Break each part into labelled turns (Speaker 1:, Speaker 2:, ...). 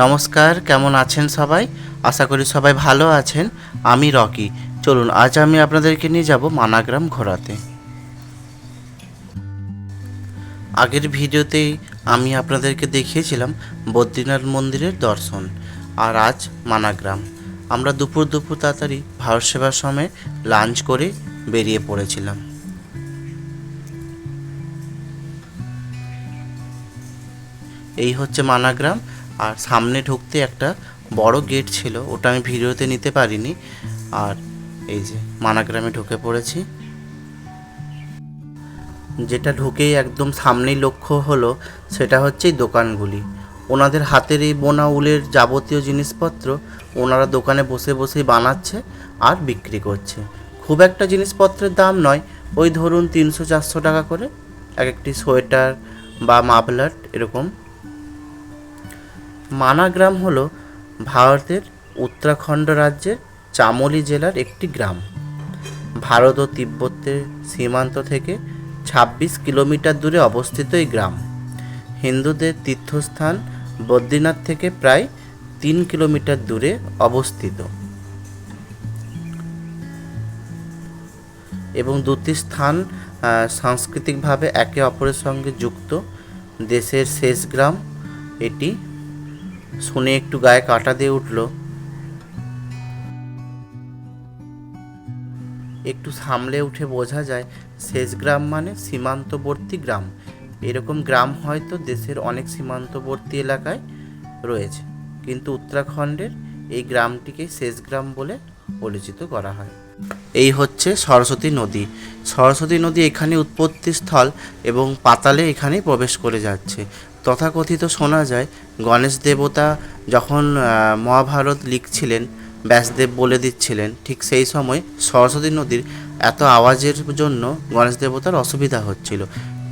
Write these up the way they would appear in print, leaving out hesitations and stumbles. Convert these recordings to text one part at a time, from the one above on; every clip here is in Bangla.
Speaker 1: নমস্কার, কেমন আছেন সবাই? আশা করি সবাই ভালো আছেন। আমি রকি। চলুন আজ আমি আপনাদেরকে নিয়ে যাব মানাগ্রাম ঘোরাতে। আগের ভিডিওতেই আমি আপনাদেরকে দেখিয়েছিলাম বদ্রীনাথ মন্দিরের দর্শন, আর আজ মানাগ্রাম। আমরা দুপুর তাড়াতাড়ি ভারত সেবার সময় লাঞ্চ করে বেরিয়ে পড়েছিলাম। এই হচ্ছে মানাগ্রাম, আর সামনে ঢুকতে একটা বড় গেট ছিল, ওটা আমি ভিডিওতে নিতে পারিনি। আর এই যে মানাগ্রামে ঢুকে পড়েছি। যেটা ঢুকেই একদম সামনেই লক্ষ্য হলো সেটা হচ্ছে এই দোকানগুলি। ওনাদের হাতের এই বোনা উলের যাবতীয় জিনিসপত্র ওনারা দোকানে বসে বসেই বানাচ্ছে আর বিক্রি করছে। খুব একটা জিনিসপত্রের দাম নয়, ওই ধরুন 300-400 টাকা করে এক একটি সোয়েটার বা মাফলার এরকম। মানাগ্রাম হলো ভারতের উত্তরাখণ্ড রাজ্যের চামোলি জেলার একটি গ্রাম। ভারত ও তিব্বতের সীমান্ত থেকে 26 কিলোমিটার দূরে অবস্থিত এই গ্রাম হিন্দুদের তীর্থস্থান বদ্রীনাথ থেকে প্রায় 3 কিলোমিটার দূরে অবস্থিত এবং দুটি স্থান সাংস্কৃতিকভাবে একে অপরের সঙ্গে যুক্ত। দেশের শেষ গ্রাম এটি। শুনে একটু গায়ে কাঁটা দিয়ে উঠল। একটু সামলে উঠে বোঝা যায় শেষ গ্রাম মানে সীমান্তবর্তী গ্রাম। এরকম গ্রাম হয়তো দেশের অনেক সীমান্তবর্তী এলাকায় রয়েছে, কিন্তু উত্তরাখণ্ডের এই গ্রামটিকে শেষ গ্রাম বলে পরিচিত করা হয়। এই হচ্ছে সরস্বতী নদী। সরস্বতী নদী এখানে উৎপত্তিস্থল এবং পাতালে এখানেই প্রবেশ করে যাচ্ছে। তথাকথিত শোনা যায় গণেশ দেবতা যখন মহাভারত লিখছিলেন, ব্যাসদেব বলে দিচ্ছিলেন, ঠিক সেই সময় সরস্বতী নদীর এত আওয়াজের জন্য গণেশ দেবতার অসুবিধা হচ্ছিল।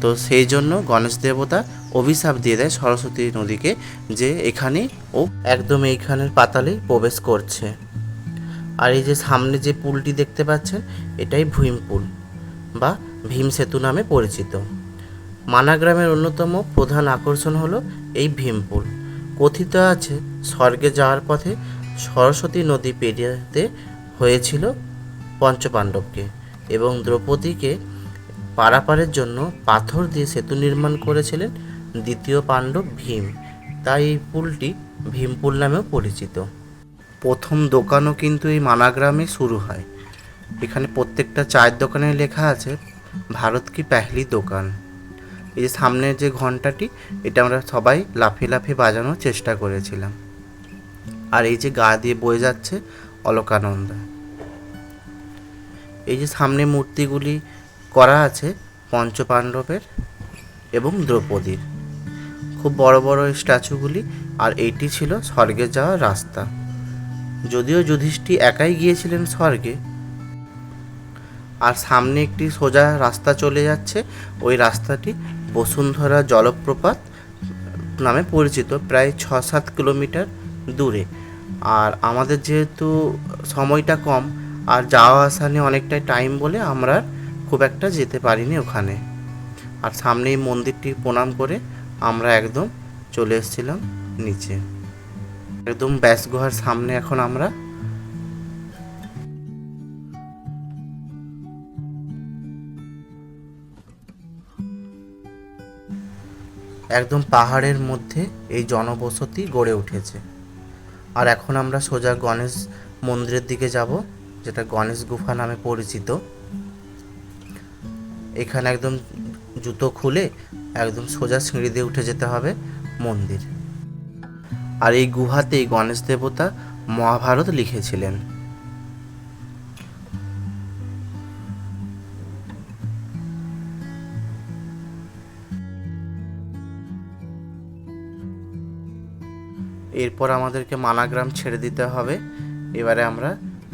Speaker 1: তো সেই জন্য গণেশ দেবতা অভিশাপ দিয়ে দেয় সরস্বতী নদীকে যে এখানেই ও একদম এইখানের পাতালেই প্রবেশ করছে। আর এই যে সামনে যে পুলটি দেখতে পাচ্ছেন এটাই ভীম পুল বা ভীম সেতু নামে পরিচিত। মানাগ্রামের অন্যতম প্রধান আকর্ষণ হলো এই ভীম পুল। কথিত আছে স্বর্গে যাওয়ার পথে সরস্বতী নদী পেরিয়ে হয়েছিল পঞ্চপাণ্ডবকে এবং দ্রৌপদীকে পারাপারের জন্য পাথর দিয়ে সেতু নির্মাণ করেছিলেন দ্বিতীয় পাণ্ডব ভীম। তাই এই পুলটি ভীম পুল নামেও পরিচিত। প্রথম দোকানও কিন্তু এই মানাগ্রামে শুরু হয়। এখানে প্রত্যেকটা চায়ের দোকানে লেখা আছে ভারত কি পেহলি দোকান। এই যে সামনের যে ঘন্টাটি, এটা আমরা সবাই লাফিয়ে লাফিয়ে বাজানোর চেষ্টা করেছিলাম। আর এই যে গা দিয়ে বয়ে যাচ্ছে অলকানন্দা। এই যে সামনে মূর্তিগুলি করা আছে পঞ্চপাণ্ডবের এবং দ্রৌপদীর, খুব বড় বড় স্ট্যাচুগুলি। আর এইটি ছিল স্বর্গে যাওয়ার রাস্তা। যদিও যুধিষ্ঠির একাই গিয়েছিলেন স্বর্গে। আর সামনে একটি সোজা রাস্তা চলে যাচ্ছে, ওই রাস্তাটি বসুন্ধরা জলপ্রপাত নামে পরিচিত, প্রায় 6-7 কিলোমিটার দূরে। আর আমাদের যেহেতু সময়টা কম আর যাওয়া আসা নিয়ে অনেকটাই টাইম বলে আমরা খুব একটা যেতে পারিনি ওখানে। আর সামনে এই মন্দিরটি প্রণাম করে আমরা একদম চলে এসেছিলাম নিচে, একদম ব্যাস গুহার সামনে। এখন আমরা একদম পাহাড়ের মধ্যে এই জনবসতি গড়ে উঠেছে। আর এখন আমরা সোজা গণেশ মন্দিরের দিকে যাব, যেটা গণেশ গুফা নামে পরিচিত। এখানে একদম জুতো খুলে একদম সোজা সিঁড়ি দিয়ে উঠে যেতে হবে মন্দির। আর এই গুহাতেই গণেশ দেবতা মহাভারত লিখেছিলেন। এরপর আমাদেরকে মানাগ্রাম ছেড়ে দিতে হবে। এবারে আমরা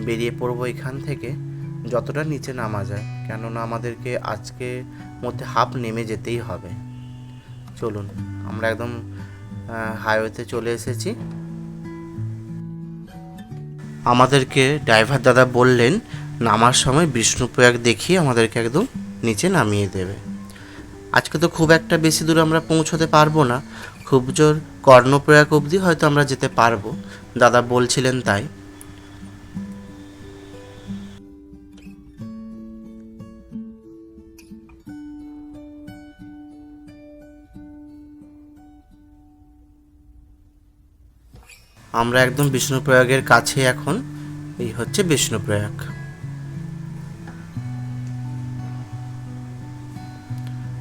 Speaker 1: বেরিয়ে পড়বো এখান থেকে যতটা নিচে নামা যায়, কেননা আমাদেরকে আজকের মধ্যে হাফ নেমে যেতেই হবে। চলুন, আমরা একদম হাইওয়েতে চলে এসেছি। আমাদেরকে ড্রাইভার দাদা বললেন নামার সময় বিষ্ণুপ্রয়াগ দেখিয়ে আমাদেরকে একদম নিচে নামিয়ে দেবে। আজকে তো খুব একটা বেশি দূর আমরা পৌঁছতে পারবো না, খুব জোর কর্ণপ্রয়াগ অবধি হয়তো আমরা যেতে পারবো, দাদা বলছিলেন তাই। আমরা একদম বিষ্ণুপ্রয়াগের কাছে এখন। এই হচ্ছে বিষ্ণুপ্রয়াগ।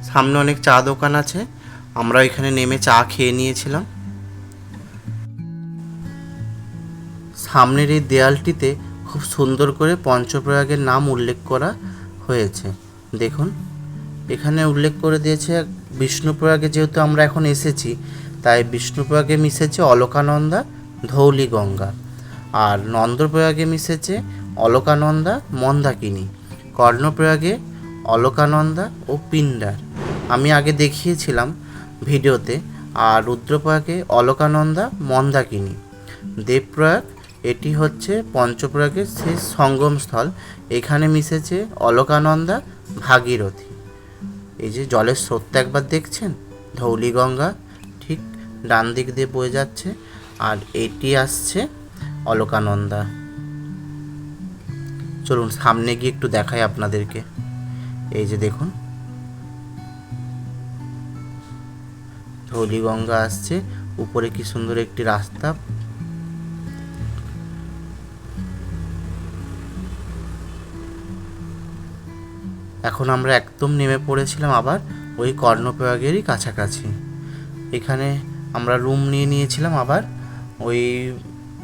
Speaker 1: সামনে অনেক চা দোকান আছে, আমরা এখানে নেমে চা খেয়ে নিয়েছিলাম। সামনের এই দেয়ালটিতে খুব সুন্দর করে পঞ্চপ্রয়াগের নাম উল্লেখ করা হয়েছে। দেখুন, এখানে উল্লেখ করে দিয়েছে বিষ্ণুপ্রয়াগে যেহেতু আমরা এখন এসেছি, তাই বিষ্ণুপ্রয়াগে মিশেছে অলকানন্দা, ধৌলি গঙ্গা, আর নন্দপ্রয়াগে মিশেছে অলকানন্দা, মন্দাকিনী, কর্ণপ্রয়াগে অলকানন্দা ও পিণ্ডার আমি আগে দেখিয়েছিলাম ভিডিওতে, আর রুদ্রপ্রয়াগে অলকানন্দা, মন্দাকিনী। দেবপ্রয়াগ এটি হচ্ছে পঞ্চপ্রয়াগের শেষ সঙ্গমস্থল, এখানে মিশেছে অলকানন্দা, ভাগীরথী। এই যে জলের স্রোতটা একবার দেখছেন, ধৌলি গঙ্গা ঠিক ডান দিক দিয়ে বয়ে যাচ্ছে, আর এটি আসছে অলকানন্দা। চলুন সামনে গিয়ে একটু দেখাই আপনাদেরকে। এই যে দেখুন, ধৌলি গঙ্গা আসছে, উপরে কি সুন্দর একটি রাস্তা। এখন আমরা একদম নেমে পড়েছিলাম আবার ওই কর্ণপ্রয়াগেরই কাছাকাছি। এখানে আমরা রুম নিয়ে নিয়েছিলাম, আবার ওই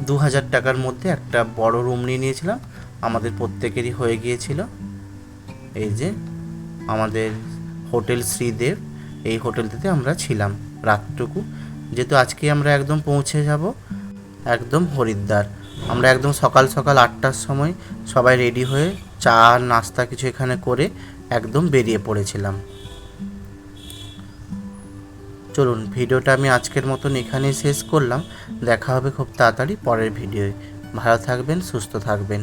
Speaker 1: 2000 টাকার মধ্যে একটা বড় রুম নিয়ে নিয়েছিলাম, আমাদের প্রত্যেকেরই হয়ে গিয়েছিল। এই যে আমাদের হোটেল শ্রীদেব, এই হোটেলটিতে আমরা ছিলাম রাতটুকু, যেহেতু আজকে আমরা একদম পৌঁছে যাব একদম হরিদ্বার। আমরা একদম সকাল সকাল 8টার সময় সবাই রেডি হয়ে চা নাস্তা কিছু এখানে করে একদম বেরিয়ে পড়েছিলাম। চলুন ভিডিওটা আমি আজকের মতন এখানেই শেষ করলাম। দেখা হবে খুব তাড়াতাড়ি পরের ভিডিওয়। ভালো থাকবেন, সুস্থ থাকবেন।